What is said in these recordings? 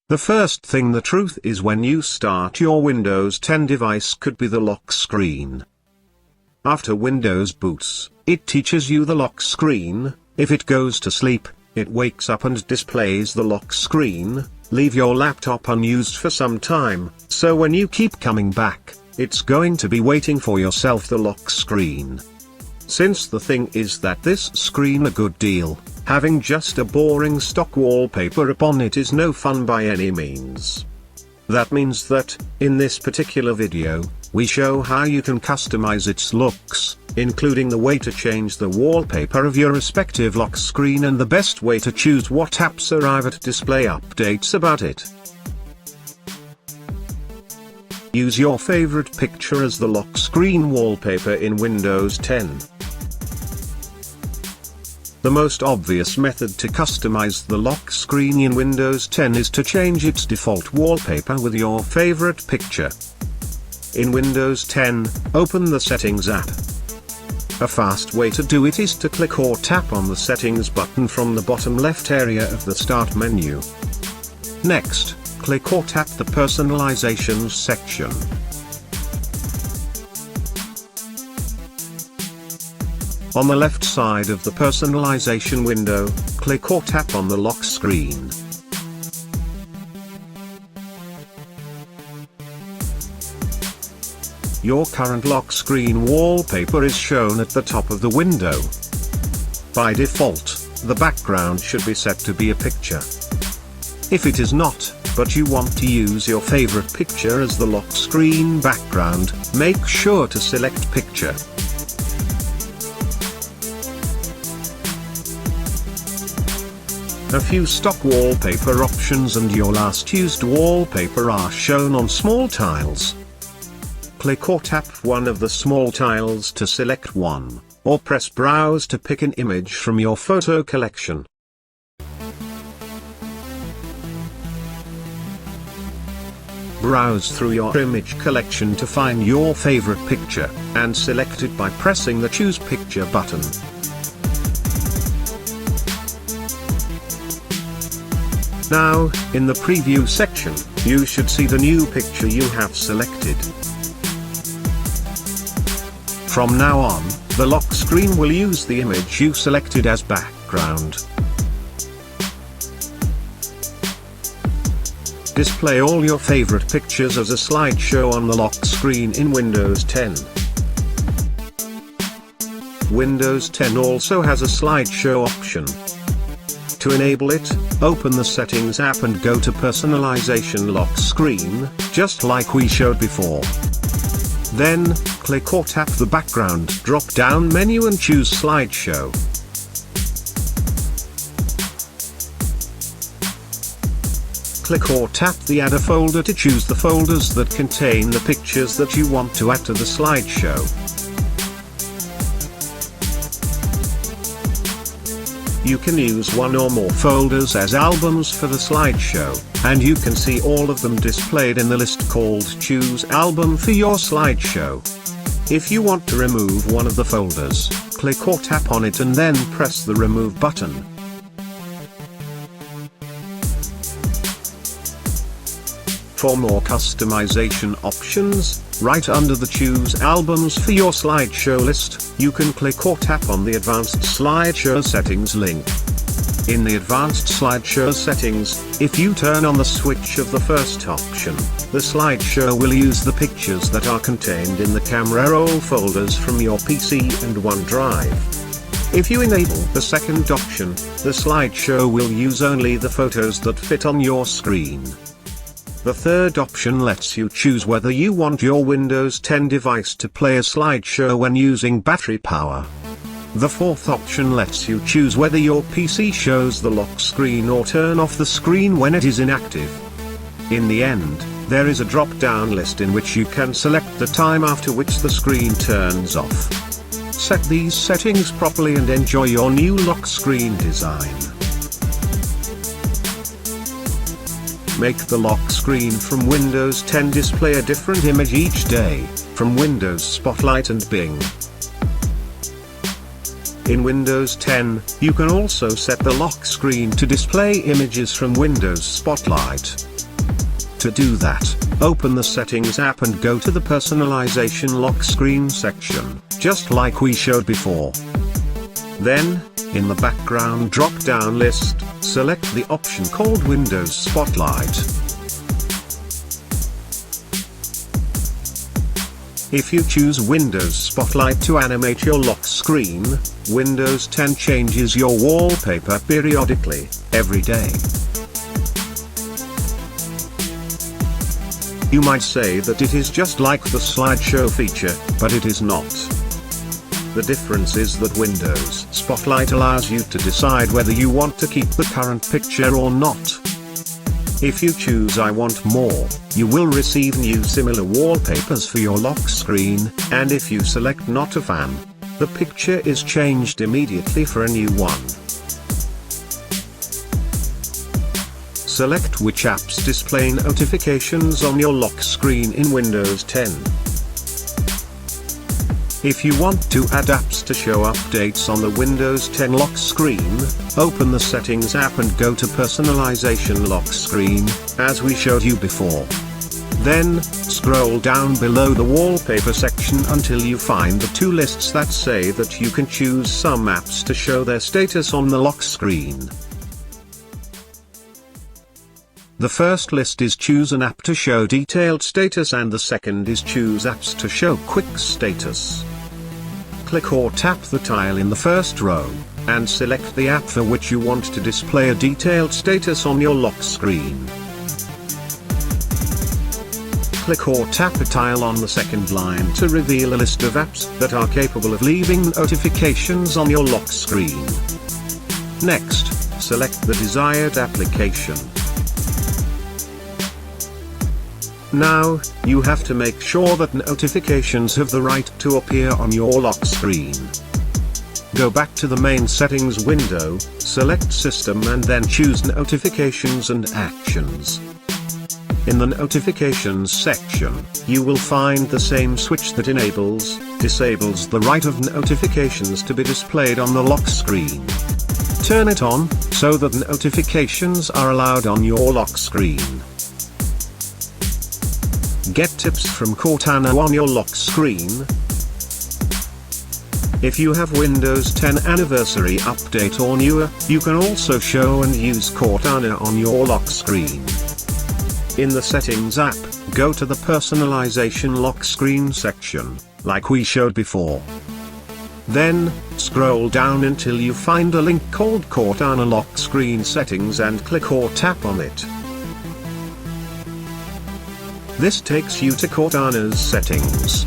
The first thing, the truth is, when you start your Windows 10 device could be the lock screen. After Windows boots, it teaches you the lock screen. If it goes to sleep, it wakes up and displays the lock screen. Leave your laptop unused for some time, so when you keep coming back, it's going to be waiting for yourself, the lock screen. Since the thing is that this screen a good deal, having just a boring stock wallpaper upon it is no fun by any means. That means that, in this particular video, we show how you can customize its looks, including the way to change the wallpaper of your respective lock screen and the best way to choose what apps arrive at display updates about it. Use your favorite picture as the lock screen wallpaper in Windows 10. The most obvious method to customize the lock screen in Windows 10 is to change its default wallpaper with your favorite picture. In Windows 10, open the Settings app. A fast way to do it is to click or tap on the Settings button from the bottom left area of the Start menu. Next, click or tap the Personalizations section. On the left side of the personalization window, click or tap on the lock screen. Your current lock screen wallpaper is shown at the top of the window. By default, the background should be set to be a picture. If it is not, but you want to use your favorite picture as the lock screen background, make sure to select Picture. A few stock wallpaper options and your last used wallpaper are shown on small tiles. Click or tap one of the small tiles to select one, or press Browse to pick an image from your photo collection. Browse through your image collection to find your favorite picture, and select it by pressing the Choose Picture button. Now, in the preview section, you should see the new picture you have selected. From now on, the lock screen will use the image you selected as background. Display all your favorite pictures as a slideshow on the lock screen in Windows 10. Windows 10 also has a slideshow option. To enable it, open the Settings app and go to Personalization lock screen, just like we showed before. Then, click or tap the background drop-down menu and choose Slideshow. Click or tap the Add a folder to choose the folders that contain the pictures that you want to add to the slideshow. You can use one or more folders as albums for the slideshow, and you can see all of them displayed in the list called Choose Album for your slideshow. If you want to remove one of the folders, click or tap on it and then press the Remove button. For more customization options, right under the Choose Albums for your slideshow list, you can click or tap on the Advanced Slideshow Settings link. In the Advanced Slideshow Settings, if you turn on the switch of the first option, the slideshow will use the pictures that are contained in the camera roll folders from your PC and OneDrive. If you enable the second option, the slideshow will use only the photos that fit on your screen. The third option lets you choose whether you want your Windows 10 device to play a slideshow when using battery power. The fourth option lets you choose whether your PC shows the lock screen or turn off the screen when it is inactive. In the end, there is a drop-down list in which you can select the time after which the screen turns off. Set these settings properly and enjoy your new lock screen design. Make the lock screen from Windows 10 display a different image each day, from Windows Spotlight and Bing. In Windows 10, you can also set the lock screen to display images from Windows Spotlight. To do that, open the Settings app and go to the Personalization lock screen section, just like we showed before. Then, in the background drop-down list, select the option called Windows Spotlight. If you choose Windows Spotlight to animate your lock screen, Windows 10 changes your wallpaper periodically, every day. You might say that it is just like the slideshow feature, but it is not. The difference is that Windows Spotlight allows you to decide whether you want to keep the current picture or not. If you choose I want more, you will receive new similar wallpapers for your lock screen, and if you select not a fan, the picture is changed immediately for a new one. Select which apps display notifications on your lock screen in Windows 10. If you want to add apps to show updates on the Windows 10 lock screen, open the Settings app and go to Personalization lock screen, as we showed you before. Then, scroll down below the wallpaper section until you find the two lists that say that you can choose some apps to show their status on the lock screen. The first list is choose an app to show detailed status and the second is choose apps to show quick status. Click or tap the tile in the first row, and select the app for which you want to display a detailed status on your lock screen. Click or tap a tile on the second line to reveal a list of apps that are capable of leaving notifications on your lock screen. Next, select the desired application. Now, you have to make sure that notifications have the right to appear on your lock screen. Go back to the main settings window, select System and then choose Notifications and Actions. In the Notifications section, you will find the same switch that disables the right of notifications to be displayed on the lock screen. Turn it on, so that notifications are allowed on your lock screen. Get tips from Cortana on your lock screen. If you have Windows 10 Anniversary Update or newer, you can also show and use Cortana on your lock screen. In the Settings app, go to the Personalization lock screen section, like we showed before. Then, scroll down until you find a link called Cortana Lock Screen Settings and click or tap on it. This takes you to Cortana's settings.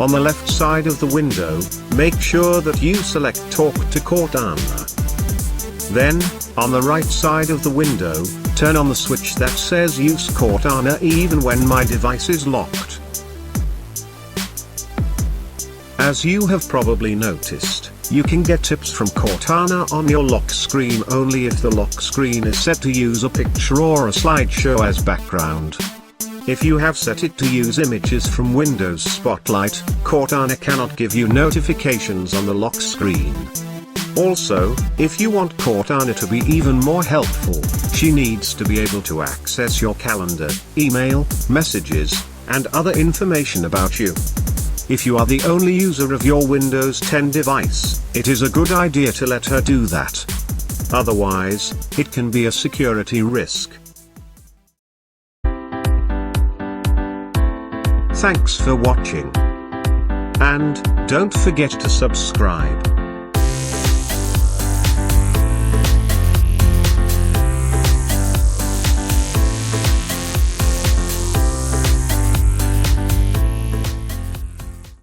On the left side of the window, make sure that you select Talk to Cortana. Then, on the right side of the window, turn on the switch that says Use Cortana even when my device is locked. As you have probably noticed, you can get tips from Cortana on your lock screen only if the lock screen is set to use a picture or a slideshow as background. If you have set it to use images from Windows Spotlight, Cortana cannot give you notifications on the lock screen. Also, if you want Cortana to be even more helpful, she needs to be able to access your calendar, email, messages, and other information about you. If you are the only user of your Windows 10 device, it is a good idea to let her do that. Otherwise, it can be a security risk. Thanks for watching. And don't forget to subscribe.